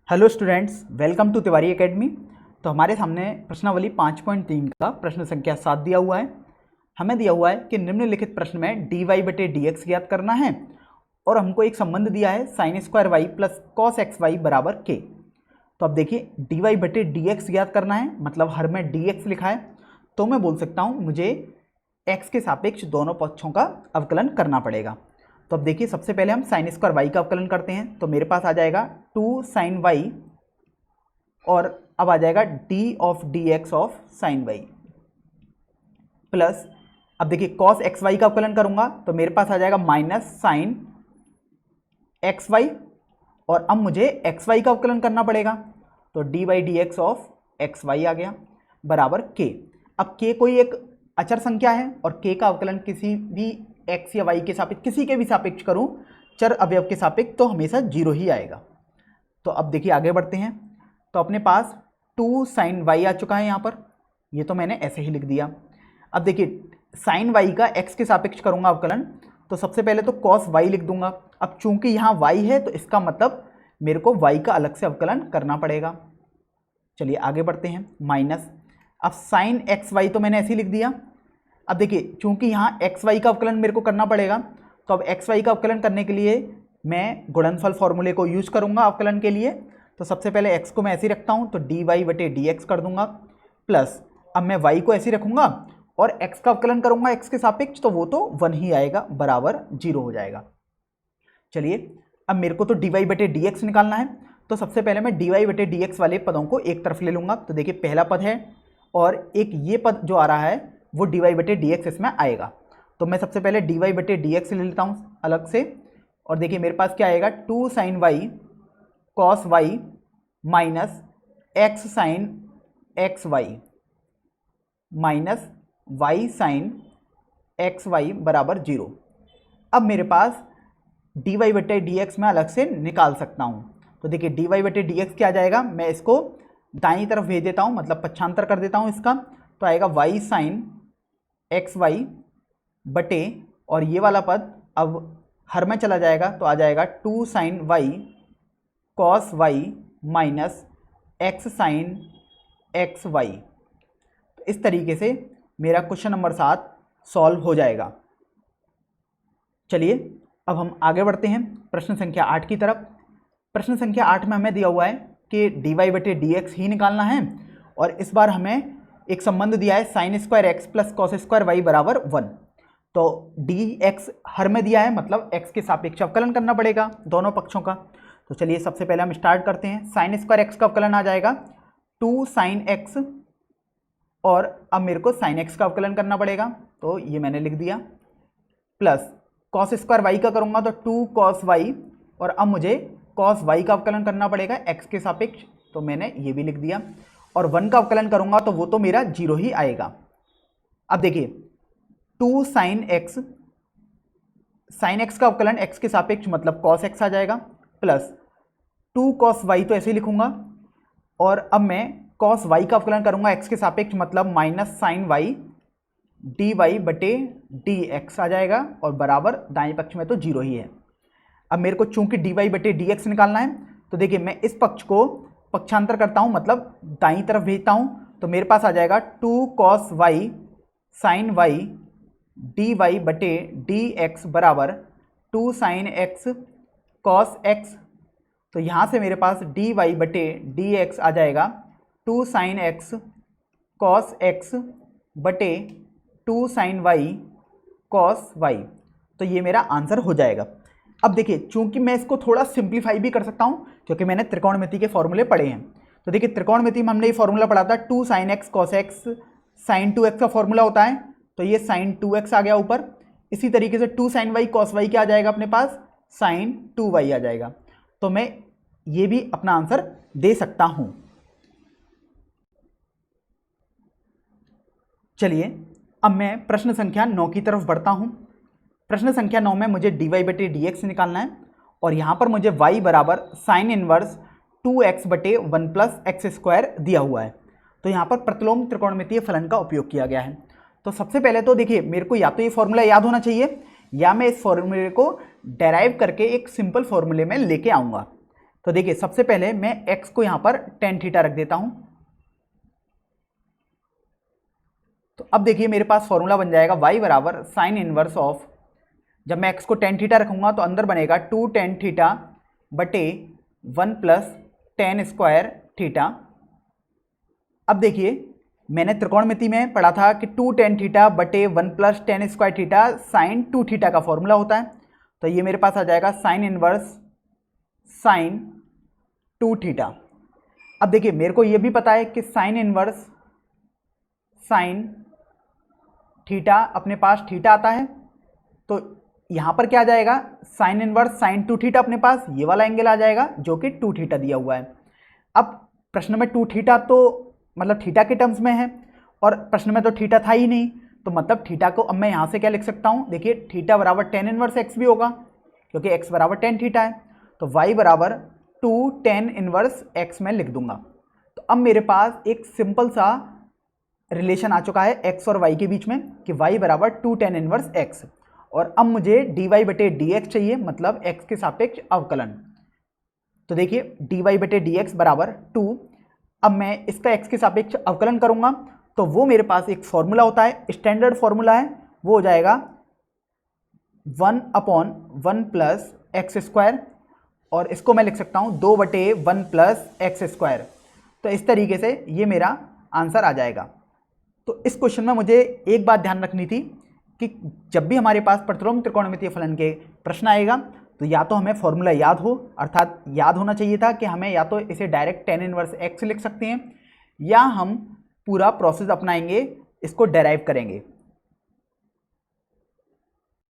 Hello students, welcome to Tiwari academy. तो हमारे सामने प्रश्नावली 5.3 का प्रश्न संख्या 7 दिया हुआ है। हमें दिया हुआ है कि निम्नलिखित प्रश्न में dy बटे dx ज्ञात करना है और हमको एक संबंध दिया है sin square y plus cos x y बराबर k। तो अब देखिए dy बटे dx ज्ञात करना है, मतलब हर में dx लिखा है, तो मैं बोल सकता हूँ मुझे x के सापेक्ष दोनों पक्षों का अवकलन करना पड़ेगा। तो अब देखिए सबसे पहले हम साइन स्क्वायर वाई का अवकलन करते हैं, तो मेरे पास आ जाएगा 2 साइन वाई और अब आ जाएगा d of d x of sine y plus, अब देखिए कॉस एक्स वाई का अवकलन करूंगा तो मेरे पास आ जाएगा माइनस साइन एक्स वाई और अब मुझे एक्स वाई का अवकलन करना पड़ेगा, तो d y d x of x y आ गया बराबर के। अब के कोई एक अचर संख्या है और के का अवकलन किसी भी एक्स या वाई के सापेक्ष, किसी के भी सापेक्ष करूं चर अवयव के सापेक्ष, तो हमेशा जीरो ही आएगा। तो अब देखिए आगे बढ़ते हैं। तो अपने पास 2 साइन वाई आ चुका है यहाँ पर, ये तो मैंने ऐसे ही लिख दिया। अब देखिए साइन वाई का एक्स के सापेक्ष करूंगा अवकलन, तो सबसे पहले तो कॉस वाई लिख दूंगा। अब चूंकि यहाँ वाई है तो इसका मतलब मेरे को वाई का अलग से अवकलन करना पड़ेगा। चलिए आगे बढ़ते हैं। माइनस, अब साइन एक्स वाई तो मैंने ऐसे ही लिख दिया। अब देखिए चूंकि यहाँ एक्स वाई का अवकलन मेरे को करना पड़ेगा, तो अब एक्स वाई का अवकलन करने के लिए मैं गुणनफल फॉर्मूले को यूज करूंगा अवकलन के लिए। तो सबसे पहले x को मैं ऐसे ही रखता हूं, तो डी वाई बटे डी एक्स कर दूंगा प्लस, अब मैं y को ऐसे ही रखूंगा और x का अवकलन करूंगा x के सापेक्ष, तो वो तो 1 ही आएगा बराबर 0 हो जाएगा। चलिए अब मेरे को तो डी वाई बटे डी एक्स निकालना है, तो सबसे पहले मैं डी वाई बटे डी एक्स वाले पदों को एक तरफ ले लूंगा। तो देखिए पहला पद है और एक ये पद जो आ रहा है वो डी वाई बटे डी एक्स इसमें आएगा, तो मैं सबसे पहले डी वाई बटे डी एक्स ले लेता हूँ अलग से। और देखिए मेरे पास क्या आएगा, 2 sine y cos y minus x sine x y minus y sine x y बराबर 0। अब मेरे पास डी वाई बटे डी एक्स मैं अलग से निकाल सकता हूँ। तो देखिए डी वाई बटे डी एक्स क्या आ जाएगा, मैं इसको दाईं तरफ भेज देता हूँ, मतलब पक्षांतर कर देता हूँ इसका, तो आएगा वाई साइन एक्स वाई बटे, और ये वाला पद अब हर में चला जाएगा तो आ जाएगा 2 sine y cos y minus x sine x y. तो इस तरीके से मेरा क्वेश्चन नंबर 7 सॉल्व हो जाएगा। चलिए अब हम आगे बढ़ते हैं प्रश्न संख्या 8 की तरफ। प्रश्न संख्या 8 में हमें दिया हुआ है कि डी वाई बटे डी एक्स ही निकालना है और इस बार हमें एक संबंध दिया है sine square x plus cos square y बराबर 1। तो डी एक्स हर में दिया है, मतलब एक्स के सापेक्ष अवकलन करना पड़ेगा दोनों पक्षों का। तो चलिए सबसे पहले हम स्टार्ट करते हैं। साइन स्क्वायर एक्स का अवकलन आ जाएगा 2 साइन एक्स और अब मेरे को साइन एक्स का अवकलन करना पड़ेगा, तो ये मैंने लिख दिया, प्लस कॉस स्क्वायर वाई का करूँगा तो 2 कॉस वाई और अब मुझे कॉस वाई का अवकलन करना पड़ेगा एक्स के सापेक्ष, तो मैंने ये भी लिख दिया। और 1 का अवकलन करूँगा तो वो तो मेरा 0 ही आएगा। अब देखिए 2 साइन एक्स का अवकलन एक्स के सापेक्ष मतलब कॉस एक्स आ जाएगा, प्लस 2 कॉस वाई तो ऐसे ही लिखूंगा और अब मैं कॉस वाई का अवकलन करूंगा एक्स के सापेक्ष मतलब minus sine y d y बटे डी एक्स आ जाएगा और बराबर दाएं पक्ष में तो 0 ही है। अब मेरे को चूंकि डी वाई बटे डी एक्स निकालना है, तो देखिए मैं इस पक्ष को पक्षांतर करता हूं, मतलब दाईं तरफ भेजता हूं, तो मेरे पास आ जाएगा 2 cos y sine y d y बटे डी एक्स बराबर 2 साइन एक्स कॉस एक्स। तो यहाँ से मेरे पास डी वाई बटे डी एक्स आ जाएगा 2 साइन एक्स कॉस एक्स बटे 2 साइन वाई कॉस वाई। तो ये मेरा आंसर हो जाएगा। अब देखिए चूंकि मैं इसको थोड़ा सिंप्लीफाई भी कर सकता हूँ क्योंकि मैंने त्रिकोणमिति के फॉर्मूले पढ़े हैं। तो देखिए त्रिकोणमिति में हमने ये फॉर्मूला पढ़ा था 2 sine x cos x sine 2x का फॉर्मूला होता है, तो ये साइन 2x आ गया ऊपर। इसी तरीके से 2 साइन वाई कॉस वाई क्या आ जाएगा अपने पास, साइन 2y आ जाएगा। तो मैं ये भी अपना आंसर दे सकता हूं। चलिए अब मैं प्रश्न संख्या 9 की तरफ बढ़ता हूं। प्रश्न संख्या 9 में मुझे डी वाई बटे डी एक्स निकालना है और यहां पर मुझे y बराबर साइन इनवर्स 2x बटे 1 प्लस एक्स स्क्वायर दिया हुआ है। तो यहाँ पर प्रतिलोम त्रिकोणमितीय फलन का उपयोग किया गया है। तो सबसे पहले तो देखिए मेरे को या तो ये फॉर्मूला याद होना चाहिए या मैं इस फॉर्मूले को डेराइव करके एक सिंपल फॉर्मूले में लेके आऊँगा। तो देखिए सबसे पहले मैं x को यहाँ पर टेन थीटा रख देता हूँ। तो अब देखिए मेरे पास फॉर्मूला बन जाएगा y बराबर साइन इनवर्स ऑफ, जब मैं x को टेन थीटा रखूँगा तो अंदर बनेगा 2 टेन थीटा बटे 1 प्लस टेन स्क्वायर थीटा। अब देखिए मैंने त्रिकोणमिति में पढ़ा था कि 2 टेन थीटा बटे 1 plus ten square theta sine 2 theta का फॉर्मूला होता है। तो ये मेरे पास आ जाएगा साइन इनवर्स साइन 2 थीटा। अब देखिए मेरे को ये भी पता है कि साइन इनवर्स साइन थीटा अपने पास थीटा आता है, तो यहाँ पर क्या आ जाएगा, साइन इनवर्स साइन 2 थीटा अपने पास ये वाला एंगल आ जाएगा जो कि 2 थीटा दिया हुआ है। अब प्रश्न में 2 थीटा तो मतलब थीटा के टर्म्स में है और प्रश्न में तो थीटा था ही नहीं, तो मतलब थीटा को अब मैं यहाँ से क्या लिख सकता हूँ, देखिए थीटा बराबर टेन इनवर्स एक्स भी होगा क्योंकि एक्स बराबर टेन थीटा है। तो वाई बराबर 2 टेन इनवर्स एक्स में लिख दूंगा। तो अब मेरे पास एक सिंपल सा रिलेशन आ चुका है एक्स और वाई के बीच में कि वाई बराबर 2 टेन इनवर्स एक्स, और अब मुझे डी वाई बटे डी एक्स चाहिए, मतलब एक्स के सापेक्ष अवकलन। तो देखिए डी वाई बटे डी एक्स बराबर 2, अब मैं इसका x के सापेक्ष अवकलन करूंगा तो वो मेरे पास एक फॉर्मूला होता है, स्टैंडर्ड फॉर्मूला है, वो हो जाएगा 1/1 प्लस एक्स स्क्वायर, और इसको मैं लिख सकता हूँ 2/1 प्लस एक्स स्क्वायर। तो इस तरीके से ये मेरा आंसर आ जाएगा। तो इस क्वेश्चन में मुझे एक बात ध्यान रखनी थी कि जब भी हमारे पास प्रतिलोम त्रिकोणमितीय फलन के प्रश्न आएगा तो या तो हमें फॉर्मूला याद हो, अर्थात याद होना चाहिए था कि हमें या तो इसे डायरेक्ट टेन इनवर्स एक्स लिख सकते हैं या हम पूरा प्रोसेस अपनाएंगे, इसको डेराइव करेंगे।